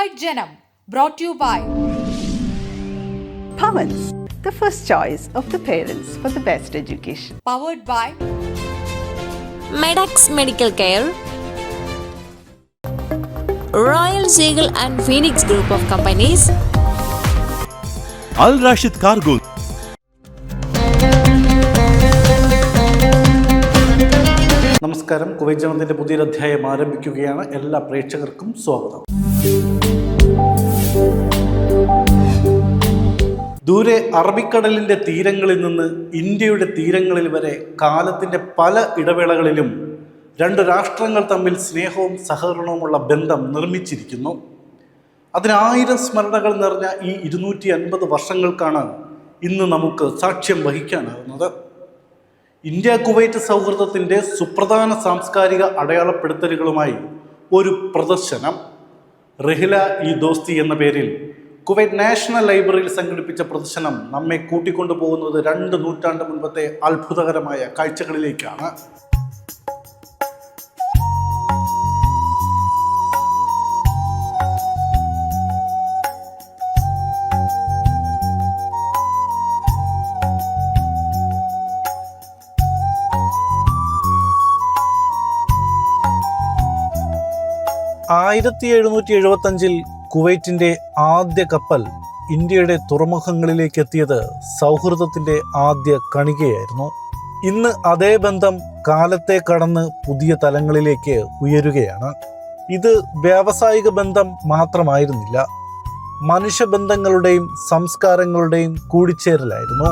Kuwait Janam, brought to you by Pawans, the first choice of the parents for the best education. Powered by Medax Medical Care, Royal Seagull and Phoenix Group of Companies, Al Rashid Cargo. നമസ്കാരം, Kuwait ജനത്തിൻ്റെ പുതിയൊരു അധ്യായം ആരംഭിക്കുകയാണ്. എല്ലാ പ്രേക്ഷകർക്കും സ്വാഗതം. ദൂരെ അറബിക്കടലിൻ്റെ തീരങ്ങളിൽ നിന്ന് ഇന്ത്യയുടെ തീരങ്ങളിൽ വരെ കാലത്തിൻ്റെ പല ഇടവേളകളിലും രണ്ട് രാഷ്ട്രങ്ങൾ തമ്മിൽ സ്നേഹവും സഹകരണവുമുള്ള ബന്ധം നിർമ്മിച്ചിരിക്കുന്നു. അതിനായിരം സ്മരണകൾ നിറഞ്ഞ ഈ 250 വർഷങ്ങൾക്കാണ് ഇന്ന് നമുക്ക് സാക്ഷ്യം വഹിക്കാനാകുന്നത്. ഇന്ത്യ കുവൈറ്റ് സൗഹൃദത്തിൻ്റെ സുപ്രധാന സാംസ്കാരിക അടയാളപ്പെടുത്തലുകളുമായി ഒരു പ്രദർശനം റിഹില ഇ ദോസ്തി എന്ന പേരിൽ കുവൈറ്റ് നാഷണൽ ലൈബ്രറിയിൽ സംഘടിപ്പിച്ച പ്രദർശനം നമ്മെ കൂട്ടിക്കൊണ്ടുപോകുന്നത് 2 നൂറ്റാണ്ട് മുൻപത്തെ അത്ഭുതകരമായ കാഴ്ചകളിലേക്കാണ്. ൽ കുവൈറ്റിൻ്റെ ആദ്യ കപ്പൽ ഇന്ത്യയുടെ തുറമുഖങ്ങളിലേക്ക് എത്തിയത് സൗഹൃദത്തിൻ്റെ ആദ്യ കണികയായിരുന്നു. ഇന്ന് അതേ ബന്ധം കാലത്തെ കടന്ന് പുതിയ തലങ്ങളിലേക്ക് ഉയരുകയാണ്. ഇത് വ്യാവസായിക ബന്ധം മാത്രമായിരുന്നില്ല, മനുഷ്യബന്ധങ്ങളുടെയും സംസ്കാരങ്ങളുടെയും കൂടിച്ചേരലായിരുന്നു.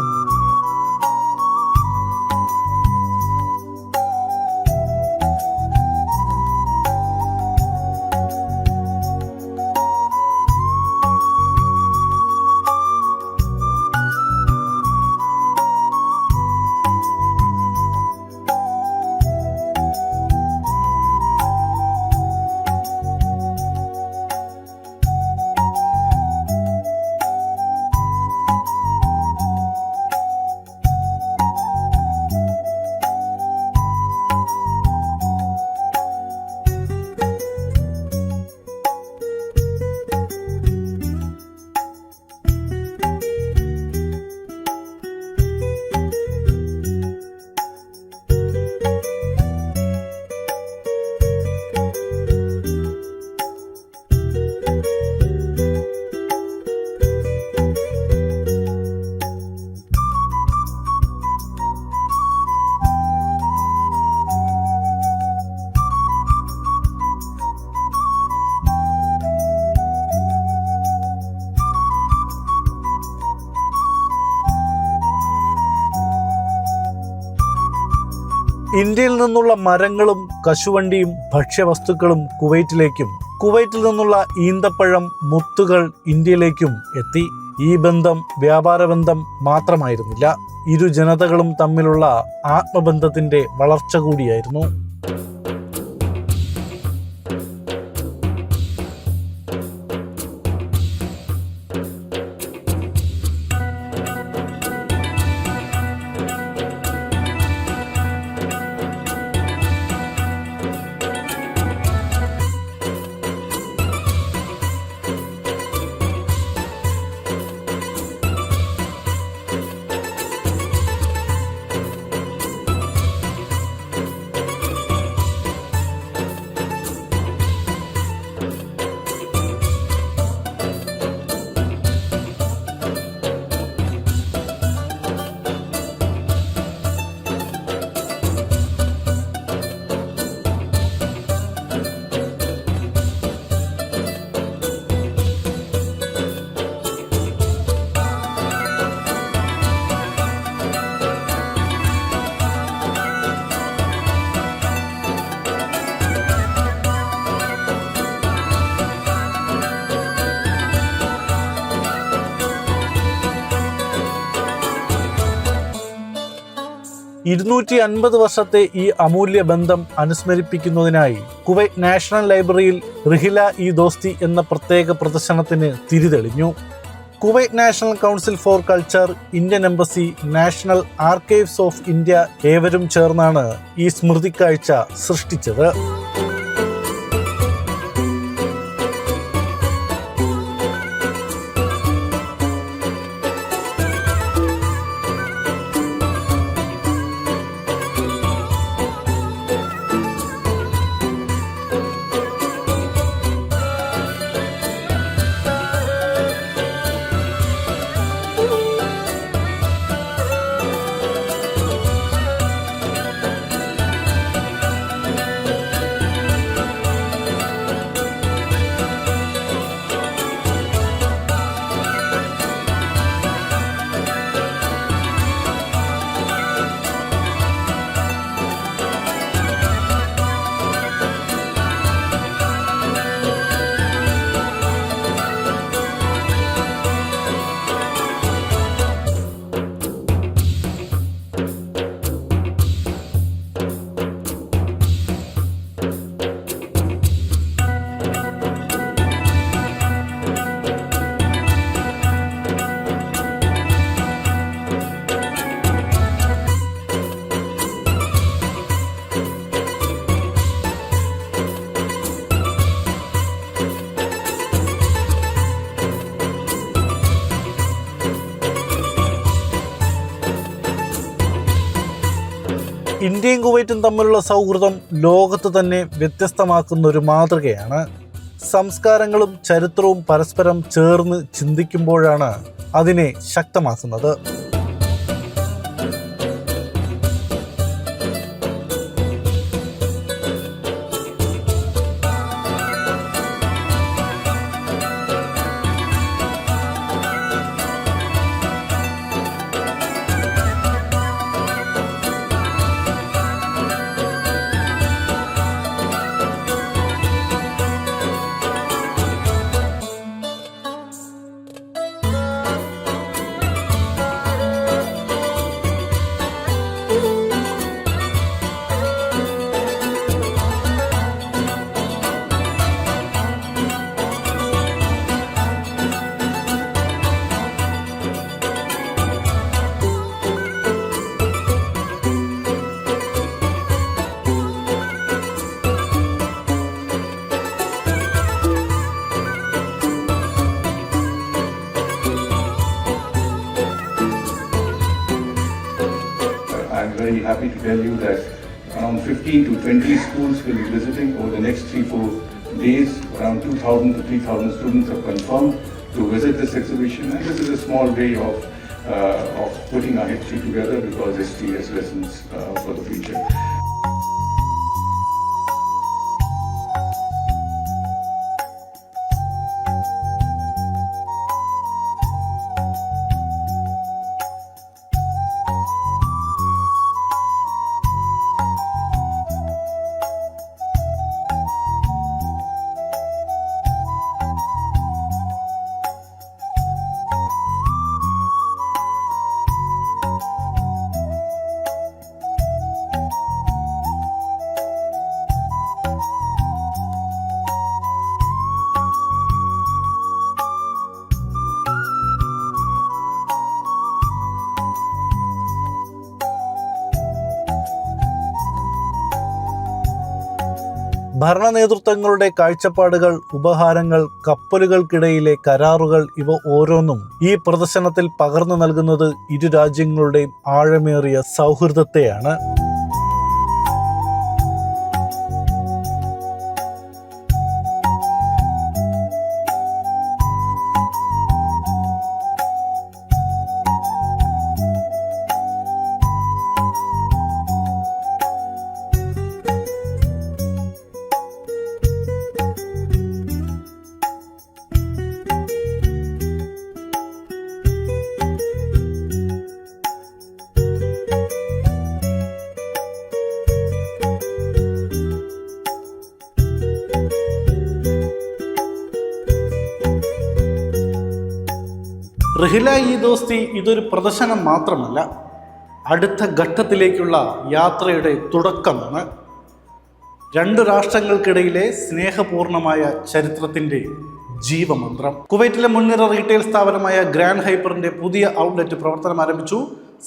ഇന്ത്യയിൽ നിന്നുള്ള മരങ്ങളും കശുവണ്ടിയും ഭക്ഷ്യവസ്തുക്കളും കുവൈറ്റിലേക്കും, കുവൈറ്റിൽ നിന്നുള്ള ഈന്തപ്പഴം, മുത്തുകൾ ഇന്ത്യയിലേക്കും എത്തി. ഈ ബന്ധം വ്യാപാര ബന്ധം മാത്രമായിരുന്നില്ല, ഇരു ജനതകളും തമ്മിലുള്ള ആത്മബന്ധത്തിന്റെ വളർച്ച കൂടിയായിരുന്നു. വർഷത്തെ ഈ അമൂല്യ ബന്ധം അനുസ്മരിപ്പിക്കുന്നതിനായി കുവൈറ്റ് നാഷണൽ ലൈബ്രറിയിൽ റിഹില ഇ ദോസ്തി എന്ന പ്രത്യേക പ്രദർശനത്തിന് തിരിതെളിഞ്ഞു. Kuwait national council for culture, Indian embassy, national archives of India ഏവരും ചേർന്നാണ് ഈ സ്മൃതിക്കാഴ്ച സൃഷ്ടിച്ചത്. ഇന്ത്യയും കുവൈറ്റും തമ്മിലുള്ള സൗഹൃദം ലോകത്ത് തന്നെ വ്യത്യസ്തമാക്കുന്ന ഒരു മാതൃകയാണ്. സംസ്കാരങ്ങളും ചരിത്രവും പരസ്പരം ചേർന്ന് ചിന്തിക്കുമ്പോഴാണ് അതിനെ ശക്തമാക്കുന്നത്. I'm very happy to tell you that around 15 to 20 schools will be visiting over the next 3-4 days. Around 2,000 to 3,000 students have confirmed to visit this exhibition, and this is a small way of putting our history together, because history has lessons for the future. ഭരണ നേതൃത്വങ്ങളുടെ കാഴ്ചപ്പാടുകൾ, ഉപഹാരങ്ങൾ, കപ്പലുകൾക്കിടയിലെ കരാറുകൾ, ഇവ ഓരോന്നും ഈ പ്രദർശനത്തിൽ പകർന്നു നൽകുന്നത് ഇരു രാജ്യങ്ങളുടെയും ആഴമേറിയ സൗഹൃദത്തെയാണ്. റിഹില ഈ ദോസ്തി ഇതൊരു പ്രദർശനം മാത്രമല്ല, അടുത്ത ഘട്ടത്തിലേക്കുള്ള യാത്രയുടെ തുടക്കമാണ്. രണ്ടു രാഷ്ട്രങ്ങൾക്കിടയിലെ സ്നേഹപൂർണമായ ചരിത്രത്തിൻ്റെ ജീവമന്ത്രം. കുവൈറ്റിലെ മുൻനിര റീറ്റെയിൽ സ്ഥാപനമായ ഗ്രാൻഡ് ഹൈപ്പറിൻ്റെ പുതിയ ഔട്ട്ലെറ്റ് പ്രവർത്തനം ആരംഭിച്ചു.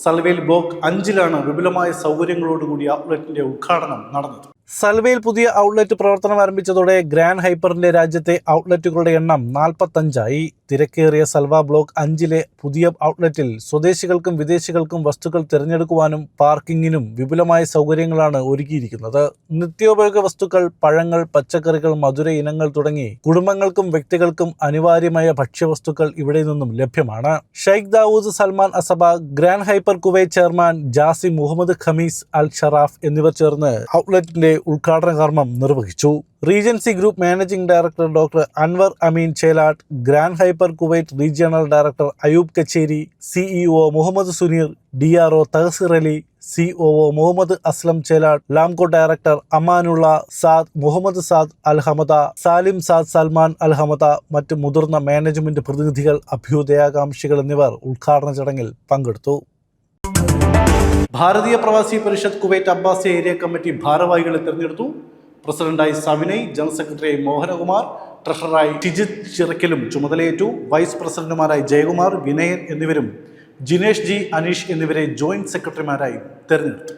സൽവയിൽ ബ്ലോക്ക് 5-ലാണ് വിപുലമായ സൗകര്യങ്ങളോടുകൂടി ഔട്ട്ലെറ്റിൻ്റെ ഉദ്ഘാടനം നടന്നത്. സൽവയിൽ പുതിയ ഔട്ട്ലെറ്റ് പ്രവർത്തനം ആരംഭിച്ചതോടെ ഗ്രാൻഡ് ഹൈപ്പറിന്റെ രാജ്യത്തെ ഔട്ട്ലെറ്റുകളുടെ എണ്ണം 45ആയി. തിരക്കേറിയ സൽവ ബ്ലോക്ക് 5-ലെ പുതിയ ഔട്ട്ലെറ്റിൽ സ്വദേശികൾക്കും വിദേശികൾക്കും വസ്തുക്കൾ തിരഞ്ഞെടുക്കുവാനും പാർക്കിങ്ങിനും വിപുലമായ സൗകര്യങ്ങളാണ് ഒരുക്കിയിരിക്കുന്നത്. നിത്യോപയോഗ വസ്തുക്കൾ, പഴങ്ങൾ, പച്ചക്കറികൾ, മധുര ഇനങ്ങൾ തുടങ്ങി കുടുംബങ്ങൾക്കും വ്യക്തികൾക്കും അനിവാര്യമായ ഭക്ഷ്യവസ്തുക്കൾ ഇവിടെ നിന്നും ലഭ്യമാണ്. Sheikh Dawood Salman Asaba, Grand Hyper Kuwait chairman Jassim Mohammed Khamis Al Sharaf എന്നിവർ ചേർന്ന് ഔട്ട്ലെറ്റിന്റെ ഉദ്ഘാടന കർമ്മം നിർവഹിച്ചു. Regency group managing director doctor Anwar Ameen Chelatt, Grand Hyper Kuwait regional director Ayoob Kacheri, CEO Muhammed Suneer, DRO Thahsir Ali, COO Muhammed Aslam Chelatt, Lamco director Amanulla Saad, Mohammed Saad Al Hamada, Salim Saad Salman Al Hamada, മറ്റ് മുതിർന്ന management പ്രതിനിധികൾ, അഭ്യുദയാകാംക്ഷികൾ എന്നിവർ ഉദ്ഘാടന ചടങ്ങിൽ പങ്കെടുത്തു. ഭാരതീയ പ്രവാസി പരിഷത്ത് കുവൈറ്റ് അബ്ബാസി ഏരിയ കമ്മിറ്റി ഭാരവാഹികളെ തെരഞ്ഞെടുത്തു. പ്രസിഡന്റായി സവിനയ്, ജനറൽ സെക്രട്ടറിയായി മോഹനകുമാർ, ട്രഷററായി ടിജിത് ചിറക്കലും ചുമതലയേറ്റു. വൈസ് പ്രസിഡന്റുമാരായി ജയകുമാർ, വിനയൻ എന്നിവരും ജിനേഷ് ജി, അനീഷ് എന്നിവരെ ജോയിന്റ് സെക്രട്ടറിമാരായി തെരഞ്ഞെടുത്തു.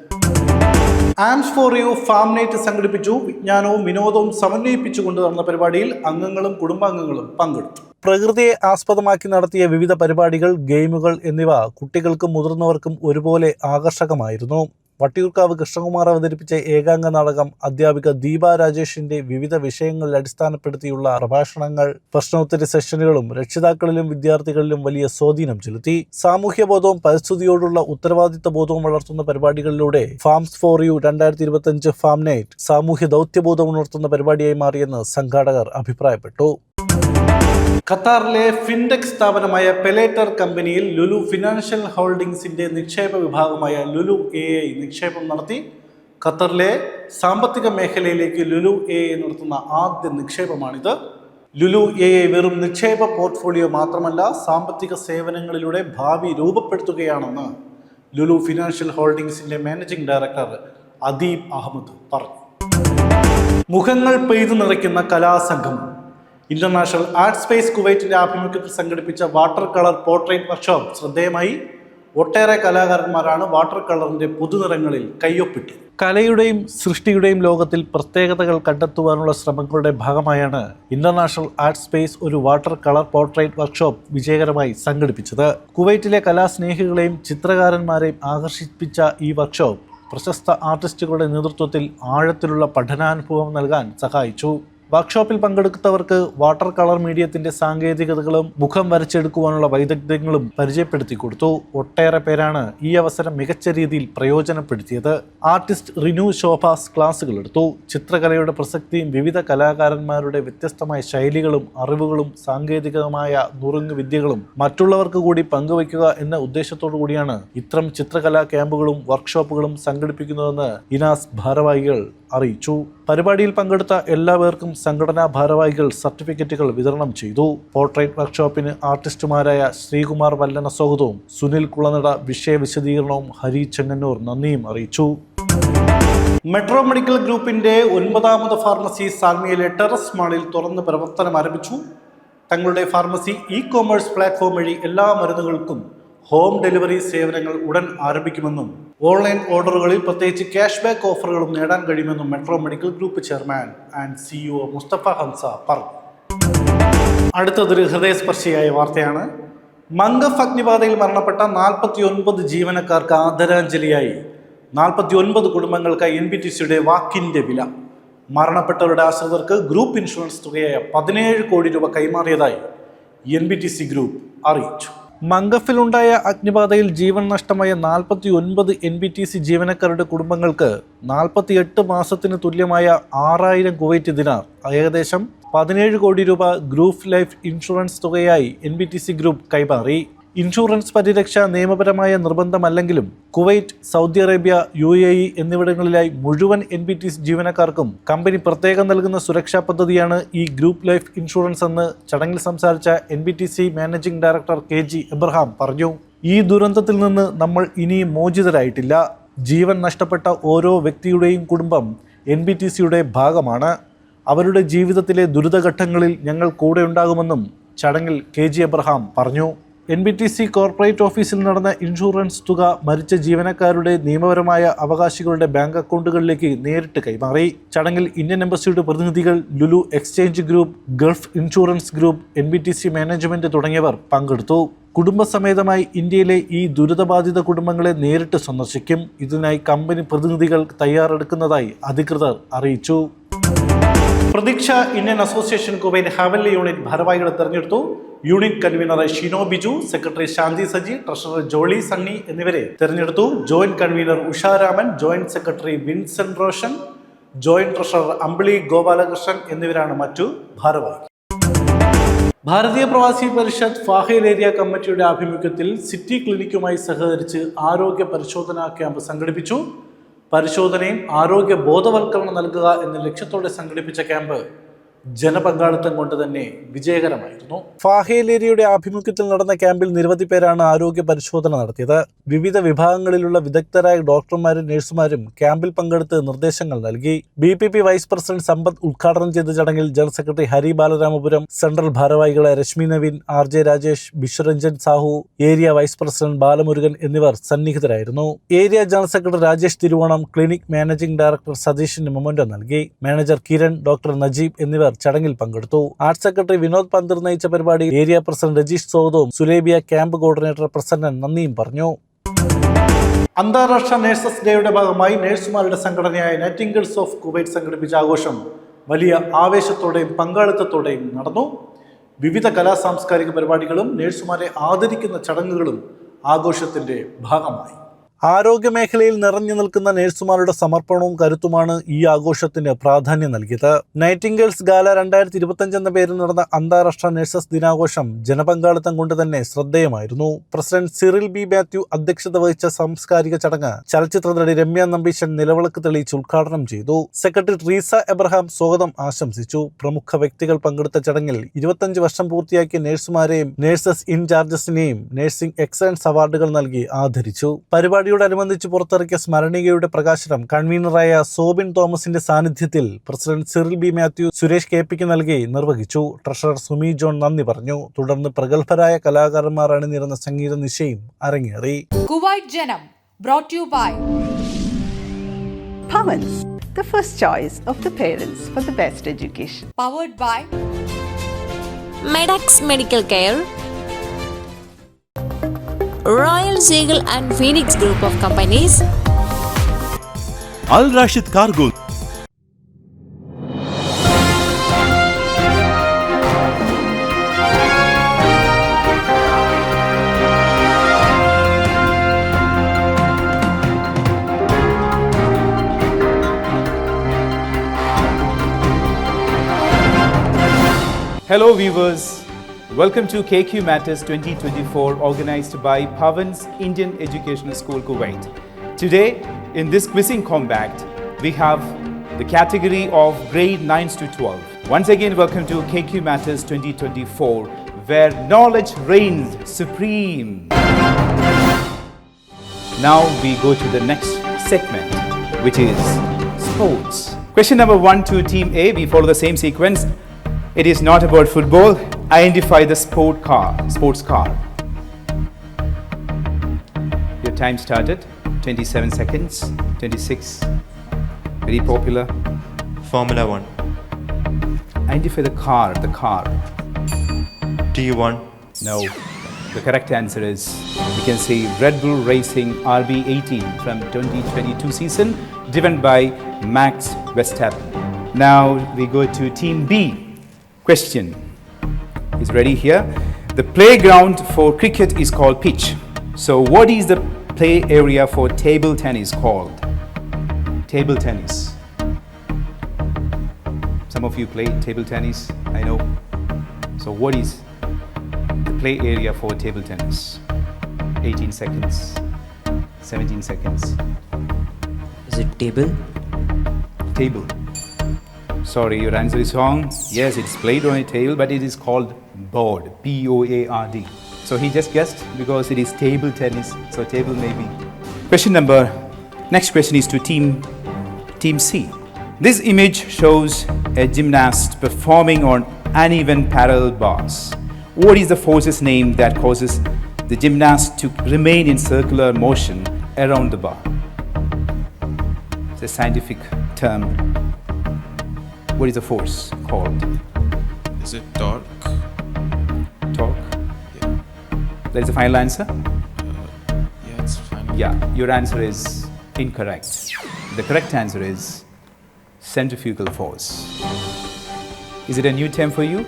Arms for you farm night സംഘടിപ്പിച്ചു. വിജ്ഞാനവും വിനോദവും സമന്വയിപ്പിച്ചുകൊണ്ട് നടന്ന പരിപാടിയിൽ അംഗങ്ങളും കുടുംബാംഗങ്ങളും പങ്കെടുത്തു. പ്രകൃതിയെ ആസ്പദമാക്കി നടത്തിയ വിവിധ പരിപാടികൾ, ഗെയിമുകൾ എന്നിവ കുട്ടികൾക്കും മുതിർന്നവർക്കും ഒരുപോലെ ആകർഷകമായിരുന്നു. വട്ടിയൂർക്കാവ് കൃഷ്ണകുമാർ അവതരിപ്പിച്ച ഏകാംഗ നാടകം, അധ്യാപിക ദീപ രാജേഷിന്റെ വിവിധ വിഷയങ്ങളിൽ അടിസ്ഥാനപ്പെടുത്തിയുള്ള പ്രഭാഷണങ്ങൾ, പ്രശ്നോത്തര സെഷനുകളും രക്ഷിതാക്കളിലും വിദ്യാർത്ഥികളിലും വലിയ സ്വാധീനം ചെലുത്തി. സാമൂഹ്യബോധവും പരിസ്ഥിതിയോടുള്ള ഉത്തരവാദിത്ത ബോധവും വളർത്തുന്ന പരിപാടികളിലൂടെ farms for you 2025 farm night സാമൂഹ്യ ദൗത്യബോധം ഉണർത്തുന്ന പരിപാടിയായി മാറിയെന്ന് സംഘാടകർ അഭിപ്രായപ്പെട്ടു. ഖത്താറിലെ ഫിൻടെക് സ്ഥാപനമായ പെലേറ്റർ കമ്പനിയിൽ ലുലു ഫിനാൻഷ്യൽ ഹോൾഡിംഗ്സിന്റെ നിക്ഷേപ വിഭാഗമായ ലുലു AI നിക്ഷേപം നടത്തി. ഖത്തറിലെ സാമ്പത്തിക മേഖലയിലേക്ക് ലുലു AI നടത്തുന്ന ആദ്യ നിക്ഷേപമാണിത്. ലുലു AI വെറും നിക്ഷേപ പോർട്ട്ഫോളിയോ മാത്രമല്ല, സാമ്പത്തിക സേവനങ്ങളിലൂടെ ഭാവി രൂപപ്പെടുത്തുകയാണെന്ന് ലുലു ഫിനാൻഷ്യൽ ഹോൾഡിംഗ്സിന്റെ മാനേജിംഗ് ഡയറക്ടർ അദീബ് അഹമ്മദ് പറഞ്ഞു. മുഖങ്ങൾ പെയ്തു നിറയ്ക്കുന്ന കലാസംഘം. ഇന്റർനാഷണൽ ആർട്ട് സ്പേസ് കുവൈറ്റിന്റെ ആഭിമുഖ്യത്തിൽ സംഘടിപ്പിച്ച വാട്ടർ കളർ പോർട്രേറ്റ് വർക്ക്ഷോപ്പ് ശ്രദ്ധേയമായി. ഒട്ടേറെ കലാകാരന്മാരാണ് വാട്ടർ കളറിന്റെ പുതുനിറങ്ങളിൽ കയ്യൊപ്പിട്ടത്. കലയുടെയും സൃഷ്ടിയുടെയും ലോകത്തിൽ പ്രത്യേകതകൾ കണ്ടെത്തുവാനുള്ള ശ്രമങ്ങളുടെ ഭാഗമായാണ് ഇന്റർനാഷണൽ ആർട്ട് സ്പേസ് ഒരു വാട്ടർ കളർ പോർട്രേറ്റ് വർക്ക്ഷോപ്പ് വിജയകരമായി സംഘടിപ്പിച്ചത്. കുവൈറ്റിലെ കലാസ്നേഹികളെയും ചിത്രകാരന്മാരെയും ആകർഷിപ്പിച്ച ഈ വർക്ക്ഷോപ്പ് പ്രശസ്ത ആർട്ടിസ്റ്റുകളുടെ നേതൃത്വത്തിൽ ആഴത്തിലുള്ള പഠനാനുഭവം നൽകാൻ സഹായിച്ചു. വർക്ക്ഷോപ്പിൽ പങ്കെടുത്തവർക്ക് വാട്ടർ കളർ മീഡിയത്തിന്റെ സാങ്കേതികതകളും മുഖം വരച്ചെടുക്കുവാനുള്ള വൈദഗ്ധ്യങ്ങളും പരിചയപ്പെടുത്തി കൊടുത്തു. ഒട്ടേറെ പേരാണ് ഈ അവസരം മികച്ച രീതിയിൽ പ്രയോജനപ്പെടുത്തിയത്. ആർട്ടിസ്റ്റ് റിനു ശോഭാസ് ക്ലാസുകൾ എടുത്തു. ചിത്രകലയുടെ പ്രസക്തിയും വിവിധ കലാകാരന്മാരുടെ വ്യത്യസ്തമായ ശൈലികളും അറിവുകളും സാങ്കേതികമായ നുറുങ്ങു വിദ്യകളും മറ്റുള്ളവർക്ക് കൂടി പങ്കുവയ്ക്കുക എന്ന ഉദ്ദേശത്തോടു കൂടിയാണ് ഇത്തരം ചിത്രകലാ ക്യാമ്പുകളും വർക്ക്ഷോപ്പുകളും സംഘടിപ്പിക്കുന്നതെന്ന് ഇനാസ് ഭാരവാഹികൾ അറിയിച്ചു. പരിപാടിയിൽ പങ്കെടുത്ത എല്ലാവർക്കും സംഘടനാ ഭാരവാഹികൾ സർട്ടിഫിക്കറ്റുകൾ വിതരണം ചെയ്തു. പോർട്രേറ്റ് വർക്ക്ഷോപ്പിന് ആർട്ടിസ്റ്റുമാരായ ശ്രീകുമാർ വല്ലന സ്വാഗതവും സുനിൽ കുളനട വിഷയ വിശദീകരണവും ഹരി ചെങ്ങന്നൂർ നന്ദിയും അറിയിച്ചു. മെട്രോ മെഡിക്കൽ ഗ്രൂപ്പിന്റെ 9ാമത് ഫാർമസി സാൽമിയയിലെ ടെറസ് മാളിൽ തുറന്ന് പ്രവർത്തനം ആരംഭിച്ചു. തങ്ങളുടെ ഫാർമസി ഇ-കൊമേഴ്സ് പ്ലാറ്റ്ഫോം വഴി എല്ലാ മരുന്നുകൾക്കും ഹോം ഡെലിവറി സേവനങ്ങൾ ഉടൻ ആരംഭിക്കുമെന്നും ഓൺലൈൻ ഓർഡറുകളിൽ പ്രത്യേകിച്ച് ക്യാഷ് ബാക്ക് ഓഫറുകളും നേടാൻ കഴിയുമെന്നും metro medical group chairman and CEO Mustafa Hamsa പറഞ്ഞു. അടുത്തതൊരു ഹൃദയസ്പർശിയായ വാർത്തയാണ്. മംഗഫ് അഗ്നിബാധയിൽ മരണപ്പെട്ട 49 ജീവനക്കാർക്ക് ആദരാഞ്ജലിയായി 49 കുടുംബങ്ങൾക്ക് NBTCയുടെ വാക്കിന്റെ വില. മരണപ്പെട്ടവരുടെ ആശ്രിതർക്ക് ഗ്രൂപ്പ് ഇൻഷുറൻസ് തുകയായ 17 കോടി രൂപ കൈമാറിയതായി NBTC ഗ്രൂപ്പ് അറിയിച്ചു. മംഗഫിലുണ്ടായ അഗ്നിബാധയിൽ ജീവൻ നഷ്ടമായ 49 NBTC ജീവനക്കാരുടെ കുടുംബങ്ങൾക്ക് 48 മാസത്തിന് തുല്യമായ 6000 കുവൈറ്റ് ദിനാർ, ഏകദേശം 17 കോടി രൂപ ഗ്രൂപ്പ് ലൈഫ് ഇൻഷുറൻസ് തുകയായി NBTC ഗ്രൂപ്പ് കൈമാറി. ഇൻഷുറൻസ് പരിരക്ഷ നിയമപരമായ നിർബന്ധമല്ലെങ്കിലും കുവൈറ്റ്, സൗദി അറേബ്യ, UAE എന്നിവിടങ്ങളിലായി മുഴുവൻ NBTC ജീവനക്കാർക്കും കമ്പനി പ്രത്യേകം നൽകുന്ന സുരക്ഷാ പദ്ധതിയാണ് ഈ ഗ്രൂപ്പ് ലൈഫ് ഇൻഷുറൻസ് എന്ന് ചടങ്ങിൽ സംസാരിച്ച NBTC managing director KG Abraham പറഞ്ഞു. ഈ ദുരന്തത്തിൽ നിന്ന് നമ്മൾ ഇനിയും മോചിതരായിട്ടില്ല. ജീവൻ നഷ്ടപ്പെട്ട ഓരോ വ്യക്തിയുടെയും കുടുംബം NBTCയുടെ ഭാഗമാണ്. അവരുടെ ജീവിതത്തിലെ ദുരിതഘട്ടങ്ങളിൽ ഞങ്ങൾ കൂടെയുണ്ടാകുമെന്നും ചടങ്ങിൽ KG എബ്രഹാം പറഞ്ഞു. NBTC കോർപ്പറേറ്റ് ഓഫീസിൽ നടന്ന ഇൻഷുറൻസ് തുക മരിച്ച ജീവനക്കാരുടെ നിയമപരമായ അവകാശികളുടെ ബാങ്ക് അക്കൗണ്ടുകളിലേക്ക് നേരിട്ട് കൈമാറി. ചടങ്ങിൽ ഇന്ത്യൻ എംബസിയുടെ പ്രതിനിധികൾ, Lulu exchange group, Gulf insurance group, NBTC management തുടങ്ങിയവർ പങ്കെടുത്തു. കുടുംബസമേതമായി ഇന്ത്യയിലെ ഈ ദുരിതബാധിത കുടുംബങ്ങളെ നേരിട്ട് സന്ദർശിക്കും. ഇതിനായി കമ്പനി പ്രതിനിധികൾ തയ്യാറെടുക്കുന്നതായി അധികൃതർ അറിയിച്ചു. Pratheeksha Indian association Kuwait Hawalli unit ഭാരവാഹികളെ തെരഞ്ഞെടുത്തു. യൂണിറ്റ് കൺവീനറെ ഷിനോ ബിജു, സെക്രട്ടറി ശാന്തി സജി, ട്രഷറർ ജോളി സണ്ണി എന്നിവരെ തെരഞ്ഞെടുത്തു. Joint convenor Usharaman, joint secretary Vincent Roshan, joint treasurer Ambili Gopalakrishnan എന്നിവരാണ് മറ്റു ഭാരവാഹികൾ. ഭാരതീയ പ്രവാസി പരിഷത്ത് ഫാഹിൽ ഏരിയ കമ്മിറ്റിയുടെ ആഭിമുഖ്യത്തിൽ സിറ്റി ക്ലിനിക്കുമായി സഹകരിച്ച് ആരോഗ്യ പരിശോധനാ ക്യാമ്പ് സംഘടിപ്പിച്ചു. പരിശോധനയും ആരോഗ്യ ബോധവൽക്കരണം നൽകുക എന്ന ലക്ഷ്യത്തോടെ സംഘടിപ്പിച്ച ക്യാമ്പ് ജനപങ്കാളിത്തം കൊണ്ട് തന്നെ വിജയകരമായിരുന്നു. ഫാഹേലേരിയുടെ ആഭിമുഖ്യത്തിൽ നടന്ന ക്യാമ്പിൽ നിരവധി പേരാണ് ആരോഗ്യ പരിശോധന നടത്തിയത്. വിവിധ വിഭാഗങ്ങളിലുള്ള വിദഗ്ധരായ ഡോക്ടർമാരും നഴ്സുമാരും ക്യാമ്പിൽ പങ്കെടുത്ത് നിർദ്ദേശങ്ങൾ നൽകി. BPP വൈസ് പ്രസിഡന്റ് സമ്പത്ത് ഉദ്ഘാടനം ചെയ്ത ചടങ്ങിൽ general secretary Hari Balaramapuram, central ഭാരവാഹികളെ Rashmi Naveen, RJ Rajesh, Biswaranjan Sahu, area vice president Balamurugan എന്നിവർ സന്നിഹിതരായിരുന്നു. Area general secretary Rajesh Thiruvonam, clinic managing director സതീഷിന് മൊമെന്റോ നൽകി. മാനേജർ കിരൺ, ഡോക്ടർ നജീബ് എന്നിവർ ചടങ്ങിൽ പങ്കെടുത്തു. ആർട്സ് സെക്രട്ടറി വിനോദ് പന്തർ നയിച്ച പരിപാടി ഏരിയ പ്രസിഡന്റ് രജീഷ് സ്വാഗതവും സുലേബിയ ക്യാമ്പ് കോർഡിനേറ്റർ പ്രസന്നൻ നന്ദിയും പറഞ്ഞു. അന്താരാഷ്ട്ര നഴ്സസ് ഡേയുടെ ഭാഗമായി നഴ്സുമാരുടെ സംഘടനയായ നൈറ്റിംഗേൽസ് ഓഫ് കുവൈറ്റ് സംഘടിപ്പിച്ച ആഘോഷം വലിയ ആവേശത്തോടെയും പങ്കാളിത്തത്തോടെയും നടന്നു. വിവിധ കലാസാംസ്കാരിക പരിപാടികളും നഴ്സുമാരെ ആദരിക്കുന്ന ചടങ്ങുകളും ആഘോഷത്തിന്റെ ഭാഗമായി. ആരോഗ്യമേഖലയിൽ നിറഞ്ഞു നിൽക്കുന്ന നഴ്സുമാരുടെ സമർപ്പണവും കരുത്തുമാണ് ഈ ആഘോഷത്തിന് പ്രാധാന്യം നൽകിയത്. നൈറ്റിംഗേൽസ് ഗാല 2025 എന്ന പേരിൽ നടന്ന അന്താരാഷ്ട്ര നഴ്സസ് ദിനാഘോഷം ജനപങ്കാളിത്തം കൊണ്ട് തന്നെ ശ്രദ്ധേയമായിരുന്നു. പ്രസിഡന്റ് സിറിൽ ബി മാത്യു അധ്യക്ഷത വഹിച്ച സാംസ്കാരിക ചടങ്ങ് ചലച്ചിത്ര നടി രമ്യ നമ്പീശൻ നിലവിളക്ക് തെളിയിച്ച് ഉദ്ഘാടനം ചെയ്തു. സെക്രട്ടറി ട്രീസ എബ്രഹാം സ്വാഗതം ആശംസിച്ചു. പ്രമുഖ വ്യക്തികൾ പങ്കെടുത്ത ചടങ്ങിൽ 25 വർഷം പൂർത്തിയാക്കിയ നഴ്സുമാരെയും നഴ്സസ് ഇൻചാർജസിനെയും നഴ്സിംഗ് എക്സലൻസ് അവാർഡുകൾ നൽകി ആദരിച്ചു. പരിപാടിയോടനുബന്ധിച്ച് പുറത്തിറക്കിയ സ്മരണികയുടെ പ്രകാശനം കൺവീനറായ സോബിൻ തോമസിന്റെ സാന്നിധ്യത്തിൽ president Cyril B Mathew Suresh കെപിക്ക് നൽകി നിർവഹിച്ചു. ട്രഷറർ സുമി ജോൺ നന്ദി പറഞ്ഞു. തുടർന്ന് പ്രഗത്ഭരായ കലാകാരന്മാർ അണിനിരന്ന സംഗീത നിശയും അരങ്ങേറി. Kuwait Janam, brought to you by Pavans, the first choice of the parents for the best education. powered by Medax Medical Care, Royal Seagull and Phoenix Group of Companies, Al Rashid Cargo. Hello viewers, welcome to KQ Matters 2024 organized by Pavans Indian Educational School Kuwait. Today in this quizzing compact we have the category of grade 9s to 12. Once again welcome to KQ Matters 2024 where knowledge reigns supreme. Now we go to the next segment which is sports. Question number 1 to team A, we follow the same sequence. It is not about football. Identify the sports car. Your time started. 27 seconds. 26. Very popular. Formula 1. Identify the car. T1. No. The correct answer is, you can see Red Bull Racing RB18 from 2022 season, driven by Max Verstappen. Now we go to team B. Question is ready here. The playground for cricket is called pitch. So what is the play area for table tennis called? Table tennis. Some of you play table tennis, I know. So what is the play area for table tennis? 18 seconds. 17 seconds. Is it table? Table. Sorry, your answer is wrong. Yes, it's played on a table, but it is called board. B-O-A-R-D. So he just guessed because it is table tennis. So table maybe. Next question is to team C. This image shows a gymnast performing on uneven parallel bars. What is the force's name that causes the gymnast to remain in circular motion around the bar? It's a scientific term. What is the force called? Is it torque? Torque? Yeah. That is the final answer? Yeah, it's fine. Yeah, your answer is incorrect. The correct answer is centrifugal force. Is it a new term for you?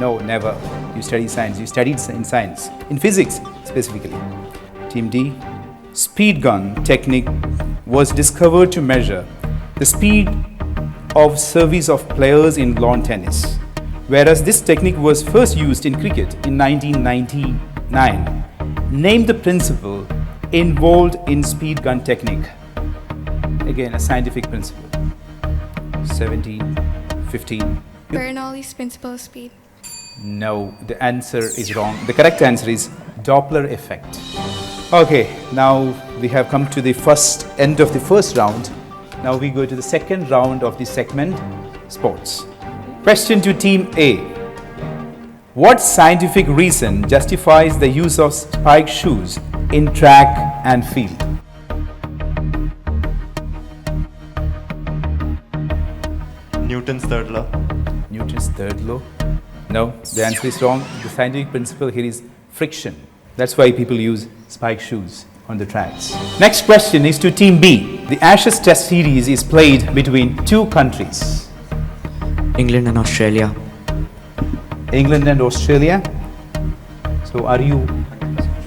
No, never. You study science. You studied in science. In physics, specifically. Team D. Speed gun technique was discovered to measure the speed of service of players in lawn tennis, whereas this technique was first used in cricket in 1999. Name the principle involved in speed gun technique. Again, a scientific principle. 17, 15. Bernoulli's principle of speed. No, the answer is wrong. The correct answer is Doppler effect. Okay, now we have come to the end of the first round. Now we go to the second round of this segment, sports. Question to team A. What scientific reason justifies the use of spiked shoes in track and field? Newton's third law. Newton's third law? No, the answer is wrong. The scientific principle here is friction. That's why people use spiked shoes on the tracks. Next question is to Team B. The Ashes Test series is played between two countries. England and Australia. England and Australia. So are you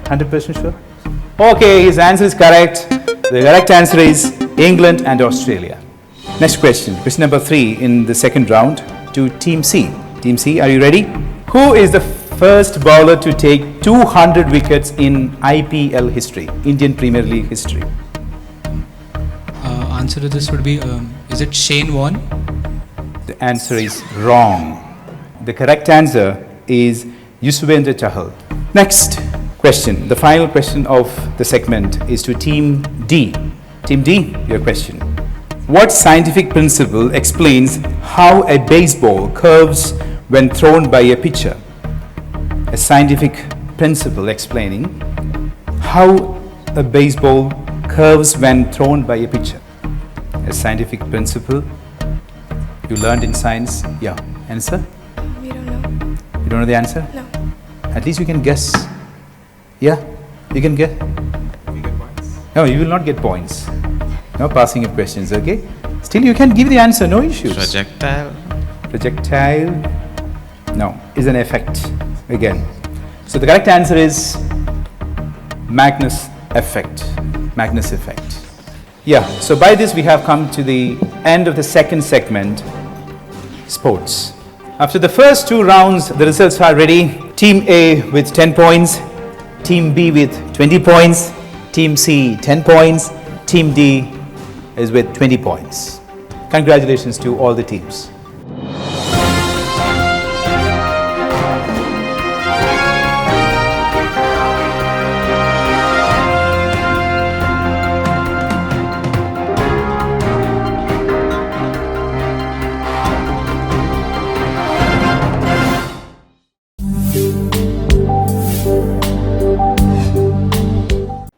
100% sure? Okay, his answer is correct. The correct answer is England and Australia. Next question, question number 3 in the second round to Team C. Team C, are you ready? Who is the first bowler to take 200 wickets in IPL history, Indian Premier League history? Answer to this would be, is it Shane Warne? The answer is wrong. The correct answer is Yuzvendra Chahal. Next question, the final question of the segment is to Team D. Team D, your question. What scientific principle explains how a baseball curves when thrown by a pitcher? A scientific principle explaining how a baseball curves when thrown by a pitcher. A scientific principle you learned in science. Yeah, answer? We don't know. You don't know the answer? No. At least you can guess. Yeah, you can guess. You get points. No, you will not get points. No passing of questions, okay? Still you can give the answer, no issues. Projectile. Projectile? No, is an effect again. So the correct answer is Magnus effect. Magnus effect. Yeah, so by this we have come to the end of the second segment, sports. After the first 2 rounds, the results are ready. Team A with 10 points, Team B with 20 points, Team C 10 points, Team D is with 20 points. Congratulations to all the teams.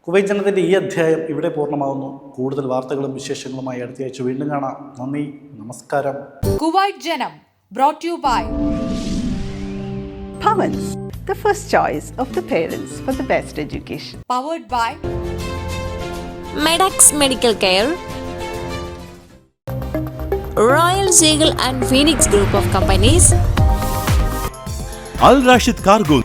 Kuwait ജനത്തിൻ്റെ ഈ അധ്യായം ഇവിടെ പൂർണ്ണമാകുന്നു. കൂടുതൽ വാർത്തകളും വിശേഷങ്ങളുമായി അടുത്തയാഴ്ച വീണ്ടും കാണാം. നന്ദി, നമസ്കാരം. Kuwait Janam, brought to you by Pavans, the first choice of the parents for the best education. powered by Medax Medical Care, Royal Seagull and Phoenix Group of Companies, Al Rashid Cargo.